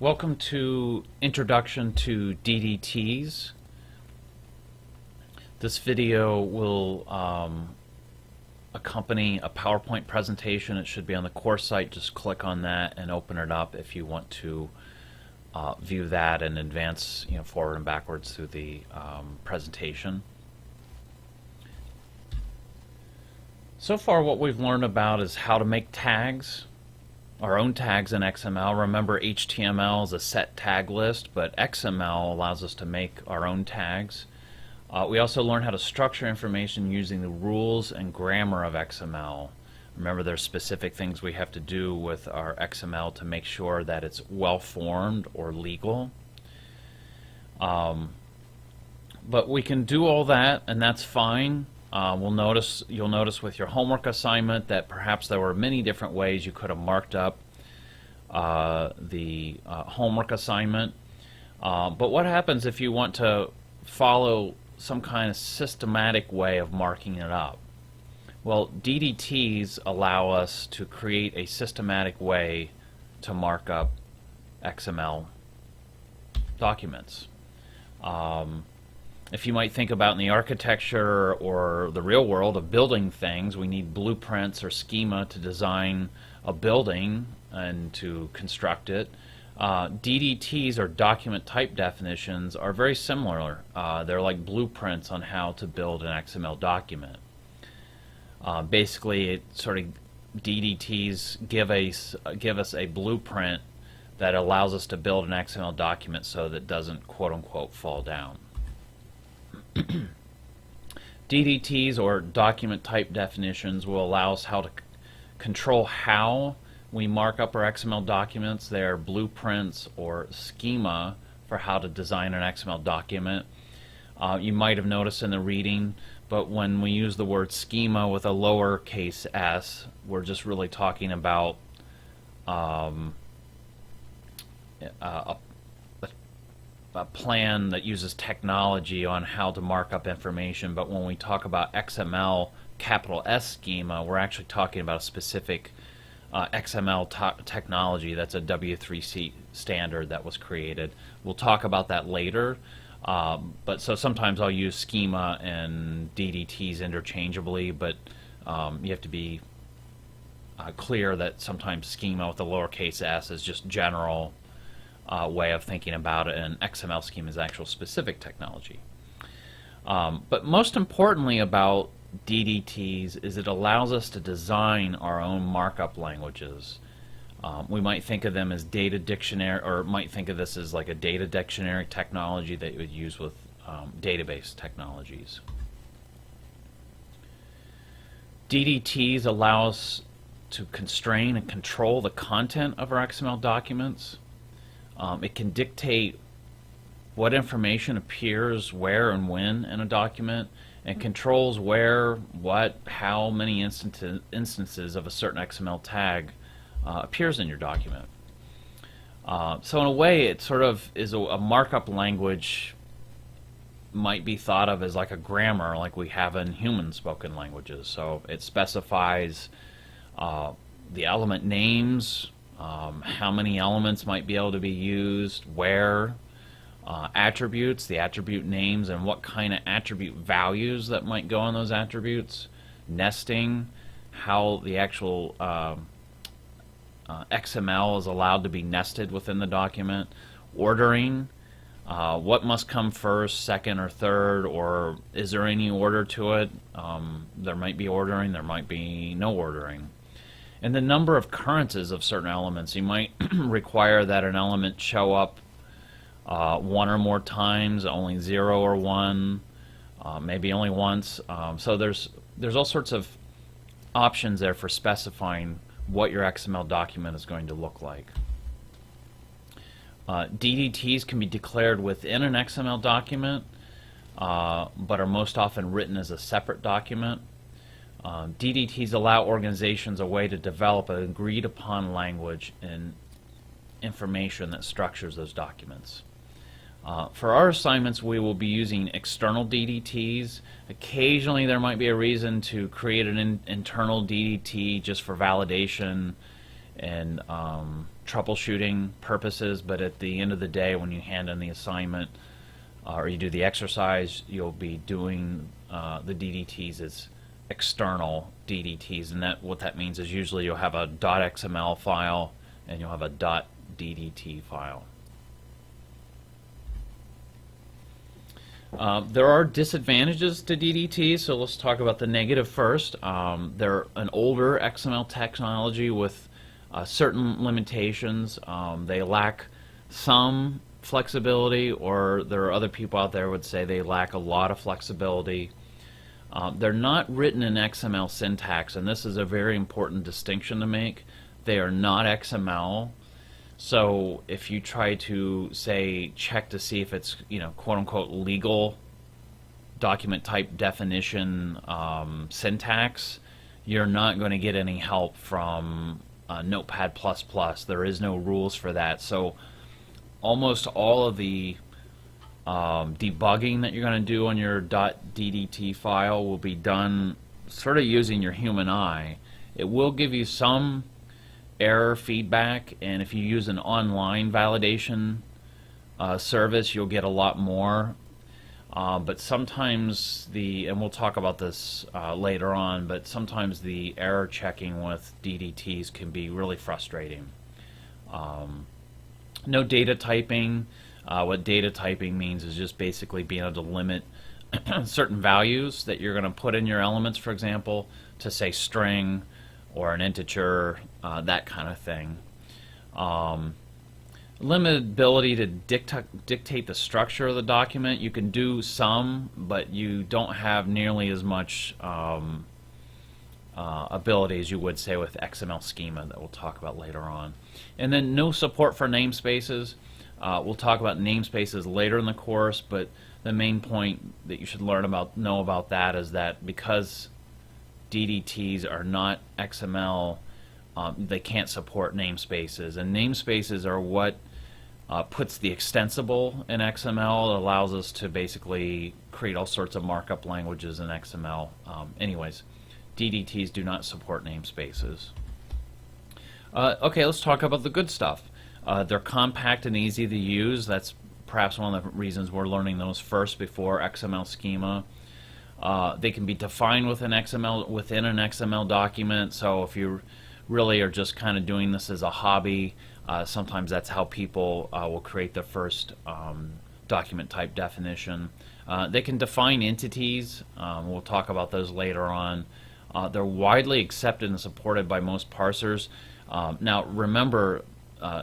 Welcome to Introduction to DDTs. This video will accompany a PowerPoint presentation. It should be on the course site. Just click on that and open it up if you want to view that and advance forward and backwards through the presentation. So far what we've learned about is how to make tags. Our own tags in XML. Remember, HTML is a set tag list, but XML allows us to make our own tags. We also learn how to structure information using the rules and grammar of XML. Remember, there's specific things we have to do with our XML to make sure that it's well-formed or legal. But we can do all that, and that's fine. You'll notice with your homework assignment that perhaps there were many different ways you could have marked up the homework assignment. But what happens if you want to follow some kind of systematic way of marking it up? Well, DDTs allow us to create a systematic way to mark up XML documents. If you might think about in the architecture or the real world of building things, we need blueprints or schema to design a building and to construct it. DDTs, or document type definitions, are very similar. They're like blueprints on how to build an XML document. Basically, DDTs give us a blueprint that allows us to build an XML document so that it doesn't quote-unquote fall down. DDTs, or document type definitions, will allow us how to control how we mark up our XML documents. They're blueprints or schema for how to design an XML document. You might have noticed in the reading, but when we use the word schema with a lowercase s, we're just really talking about a plan that uses technology on how to mark up information. But when we talk about XML capital S schema, we're actually talking about a specific XML technology that's a W3C standard that was created. We'll talk about that later. But so sometimes I'll use schema and DDTs interchangeably, but you have to be clear that sometimes schema with the lowercase s is just general way of thinking about it, and XML schema is actual specific technology. But most importantly about DDTs is it allows us to design our own markup languages. We might think of them as data dictionary, or might think of this as like a data dictionary technology that you would use with database technologies. DDTs allow us to constrain and control the content of our XML documents. It can dictate what information appears where and when in a document, and controls where, what, how many instances of a certain XML tag appears in your document. So in a way, it sort of is a markup language. Might be thought of as like a grammar like we have in human spoken languages. So it specifies the element names, how many elements might be able to be used, where, attributes, the attribute names, and what kind of attribute values that might go on those attributes, nesting, how the actual XML is allowed to be nested within the document, ordering, what must come first, second, or third, or is there any order to it? There might be ordering, there might be no ordering. And the number of occurrences of certain elements. You might require that an element show up one or more times, only 0 or 1, maybe only once. So there's all sorts of options there for specifying what your XML document is going to look like. DDTs can be declared within an XML document, but are most often written as a separate document. DDTs allow organizations a way to develop an agreed upon language and information that structures those documents. For our assignments, we will be using external DDTs. Occasionally there might be a reason to create an internal DDT just for validation and troubleshooting purposes, but at the end of the day, when you hand in the assignment or you do the exercise, you'll be doing the DDTs as external DDTs, and what that means is usually you'll have a .xml file and you'll have a .ddt file. There are disadvantages to DDT, so let's talk about the negative first. They're an older XML technology with certain limitations. They lack some flexibility, or there are other people out there who would say they lack a lot of flexibility. They're not written in XML syntax, and this is a very important distinction to make. They are not XML. So if you try to, say, check to see if it's, quote-unquote legal document type definition syntax, you're not going to get any help from Notepad++. There is no rules for that. So almost all of the debugging that you're going to do on your .ddt file will be done sort of using your human eye. It will give you some error feedback, and if you use an online validation service, you'll get a lot more. But sometimes and we'll talk about this later on, but sometimes the error checking with DDTs can be really frustrating. No data typing. What data typing means is just basically being able to limit certain values that you're going to put in your elements, for example, to say string or an integer, that kind of thing. Limited ability to dictate the structure of the document. You can do some, but you don't have nearly as much ability as you would, say, with XML schema that we'll talk about later on. And then no support for namespaces. We'll talk about namespaces later in the course, but the main point that you should know about that is that because DDTs are not XML, they can't support namespaces, and namespaces are what puts the extensible in XML. It allows us to basically create all sorts of markup languages in XML. Anyways, DDTs do not support namespaces. Okay, let's talk about the good stuff. They're compact and easy to use. That's perhaps one of the reasons we're learning those first before XML schema. They can be defined within an XML document, so if you really are just kind of doing this as a hobby, sometimes that's how people will create their first document type definition. They can define entities. We'll talk about those later on. They're widely accepted and supported by most parsers. Now remember,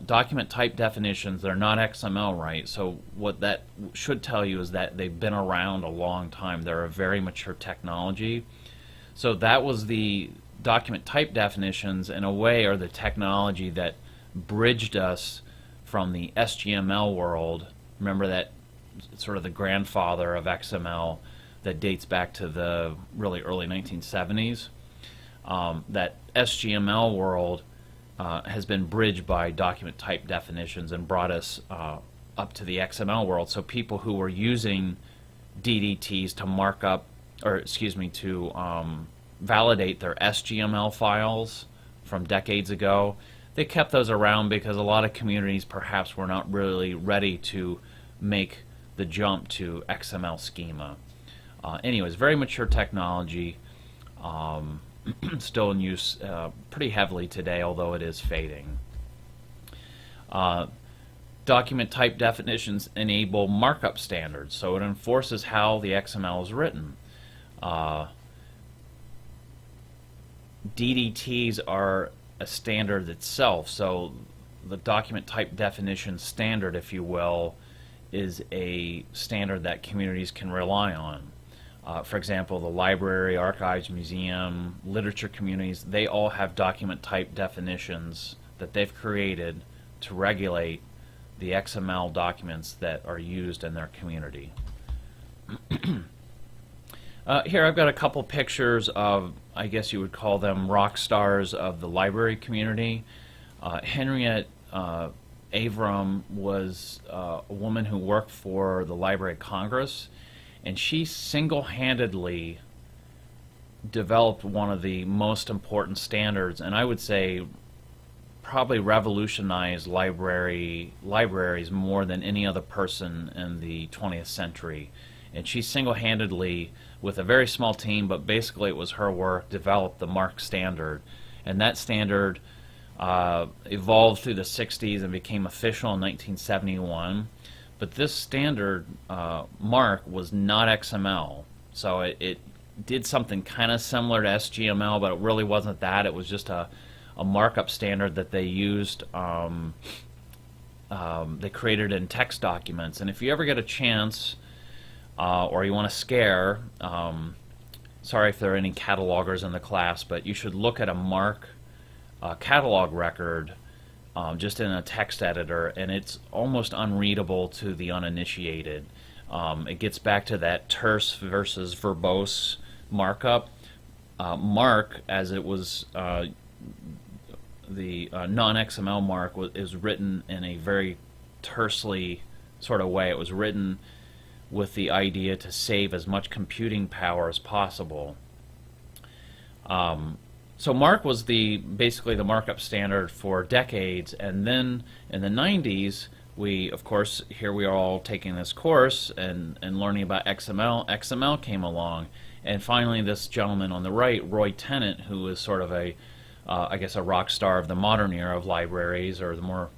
document type definitions, they're not XML, right? So what that should tell you is that they've been around a long time. They're a very mature technology. So that was the document type definitions, in a way, are the technology that bridged us from the SGML world. Remember that sort of the grandfather of XML that dates back to the really early 1970s. That SGML world has been bridged by document type definitions and brought us up to the XML world. So people who were using DDTs to mark up, or excuse me, to validate their SGML files from decades ago, they kept those around because a lot of communities perhaps were not really ready to make the jump to XML schema. Anyways, very mature technology. Still in use pretty heavily today, although it is fading. Document type definitions enable markup standards, so it enforces how the XML is written. DDTs are a standard itself, so the document type definition standard, if you will, is a standard that communities can rely on. For example, the library, archives, museum, literature communities, they all have document type definitions that they've created to regulate the XML documents that are used in their community. Here I've got a couple pictures of, I guess you would call them rock stars of the library community. Henriette Avram was a woman who worked for the Library of Congress, and she single-handedly developed one of the most important standards, and I would say probably revolutionized libraries more than any other person in the 20th century. And she single-handedly, with a very small team, but basically it was her work, developed the MARC standard. And that standard evolved through the 60s and became official in 1971. But this standard, MARC, was not XML. So it did something kind of similar to SGML, but it really wasn't that. It was just a markup standard that they used. They created in text documents. And if you ever get a chance, or you want to scare, sorry if there are any catalogers in the class, but you should look at a MARC catalog record just in a text editor, and it's almost unreadable to the uninitiated. It gets back to that terse versus verbose markup. MARC, as it was, the non-XML MARC is written in a very tersely sort of way. It was written with the idea to save as much computing power as possible. So MARC was basically the markup standard for decades, and then in the 90s, of course, here we are all taking this course and learning about XML. XML came along, and finally this gentleman on the right, Roy Tennant, who is sort of I guess a rock star of the modern era of libraries, or the more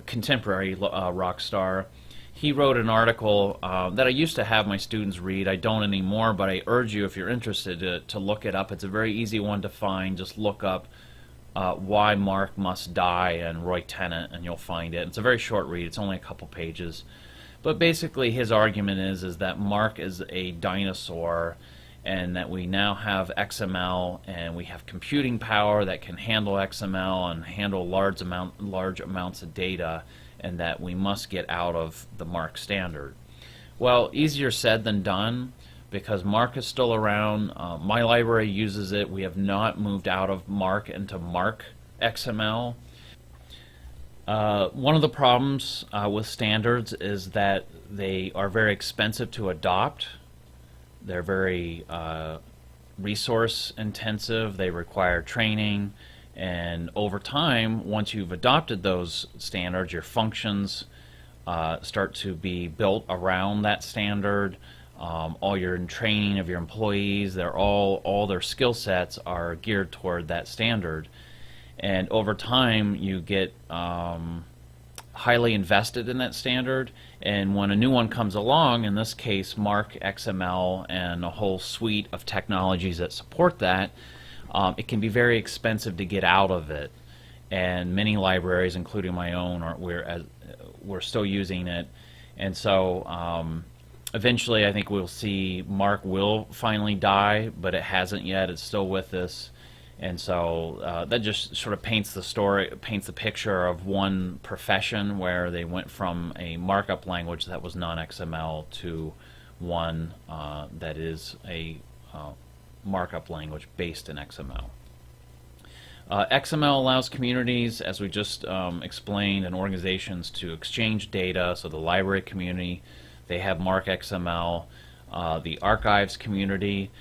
contemporary rock star. He wrote an article that I used to have my students read. I don't anymore, but I urge you, if you're interested, to look it up. It's a very easy one to find. Just look up Why MARC Must Die and Roy Tennant, and you'll find it. It's a very short read. It's only a couple pages. But basically his argument is that MARC is a dinosaur, and that we now have XML, and we have computing power that can handle XML and handle large amounts of data, and that we must get out of the MARC standard. Well, easier said than done, because MARC is still around. My library uses it. We have not moved out of MARC into MARC XML. One of the problems with standards is that they are very expensive to adopt. They're very resource intensive. They require training. And over time, once you've adopted those standards, your functions start to be built around that standard. All your training of your employees, all their skill sets are geared toward that standard. And over time, you get highly invested in that standard. And when a new one comes along, in this case, MARC XML and a whole suite of technologies that support that, it can be very expensive to get out of it, and many libraries, including my own, we're still using it. And so eventually I think we'll see MARC will finally die, but it hasn't yet. It's still with us. And so that just sort of paints the picture of one profession where they went from a markup language that was non-XML to one that is a markup language based in XML. XML allows communities, as we just explained, and organizations to exchange data. So the library community, they have MARC XML. The archives community,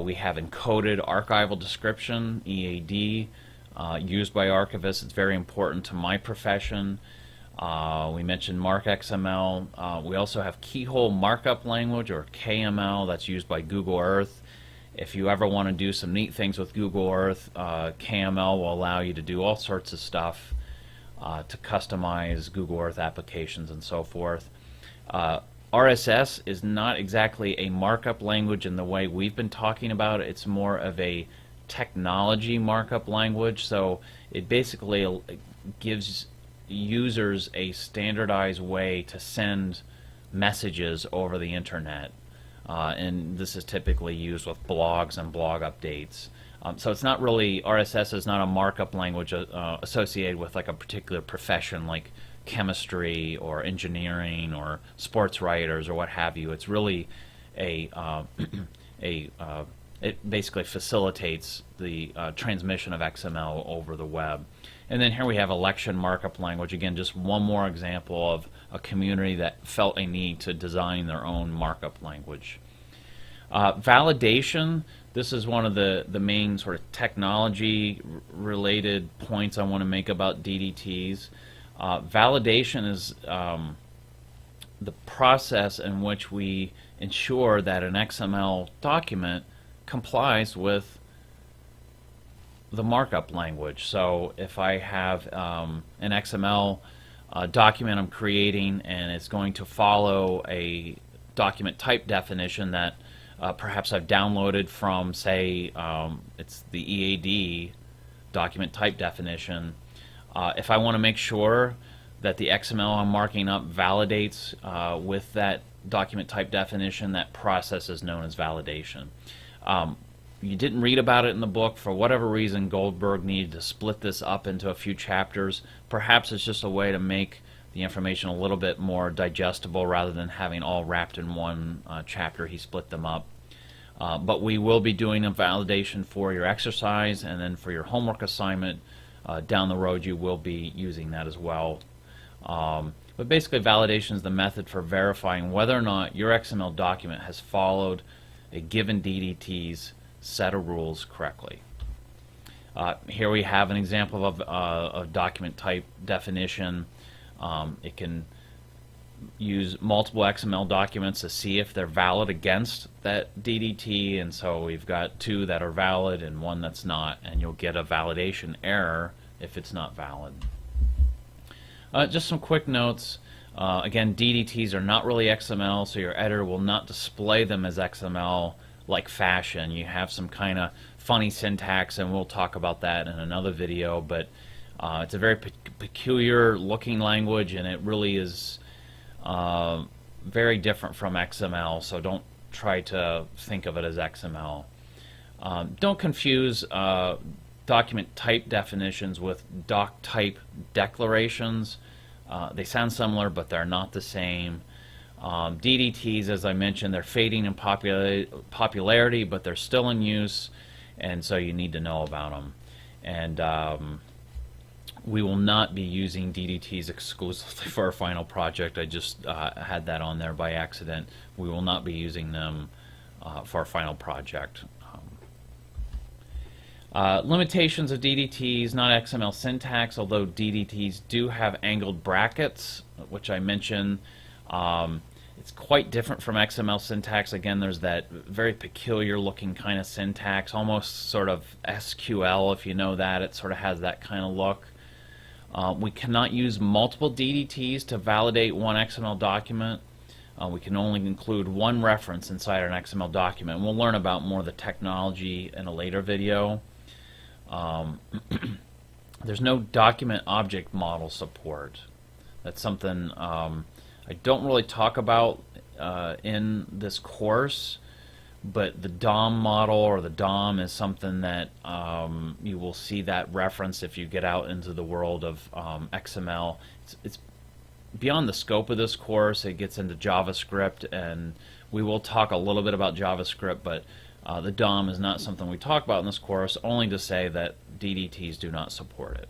we have encoded archival description, EAD, used by archivists. It's very important to my profession. We mentioned MARC XML. We also have Keyhole Markup Language, or KML, that's used by Google Earth. If you ever want to do some neat things with Google Earth, KML will allow you to do all sorts of stuff to customize Google Earth applications and so forth. RSS is not exactly a markup language in the way we've been talking about it. It's more of a technology markup language, so it basically gives users a standardized way to send messages over the internet. And this is typically used with blogs and blog updates. So it's not really, RSS is not a markup language associated with like a particular profession like chemistry or engineering or sports writers or what have you. It's really it basically facilitates the transmission of XML over the web. And then here we have election markup language. Again, just one more example of a community that felt a need to design their own markup language. Validation, this is one of the main sort of technology related points I want to make about DDTs. Validation is the process in which we ensure that an XML document complies with the markup language. So if I have an XML document I'm creating and it's going to follow a document type definition that perhaps I've downloaded from, say, it's the EAD document type definition. If I want to make sure that the XML I'm marking up validates with that document type definition, that process is known as validation. You didn't read about it in the book. For whatever reason, Goldberg needed to split this up into a few chapters. Perhaps it's just a way to make the information a little bit more digestible rather than having all wrapped in one chapter. He split them up. But we will be doing a validation for your exercise, and then for your homework assignment down the road you will be using that as well. But basically, validation is the method for verifying whether or not your XML document has followed a given DDT's set of rules correctly. Here we have an example of a document type definition. It can use multiple XML documents to see if they're valid against that DDT, and so we've got two that are valid and one that's not, and you'll get a validation error if it's not valid. Just some quick notes. Again, DDTs are not really XML, so your editor will not display them as XML like fashion. You have some kind of funny syntax, and we'll talk about that in another video, but it's a very peculiar looking language, and it really is very different from XML, so don't try to think of it as XML. Don't confuse document type definitions with doc type declarations. They sound similar, but they're not the same. DDTs, as I mentioned, they're fading in popularity, but they're still in use, and so you need to know about them. And we will not be using DDTs exclusively for our final project. I just had that on there by accident. We will not be using them for our final project. Limitations of DDTs, not XML syntax, although DDTs do have angled brackets, which I mentioned. It's quite different from XML syntax. Again, there's that very peculiar looking kind of syntax, almost sort of SQL, if you know that. It sort of has that kind of look. We cannot use multiple DDTs to validate one XML document. We can only include one reference inside an XML document. We'll learn about more of the technology in a later video. There's no document object model support. That's something I don't really talk about in this course, but the DOM model, or the DOM, is something that you will see that reference if you get out into the world of XML. It's beyond the scope of this course. It gets into JavaScript, and we will talk a little bit about JavaScript, but the DOM is not something we talk about in this course, only to say that DDTs do not support it.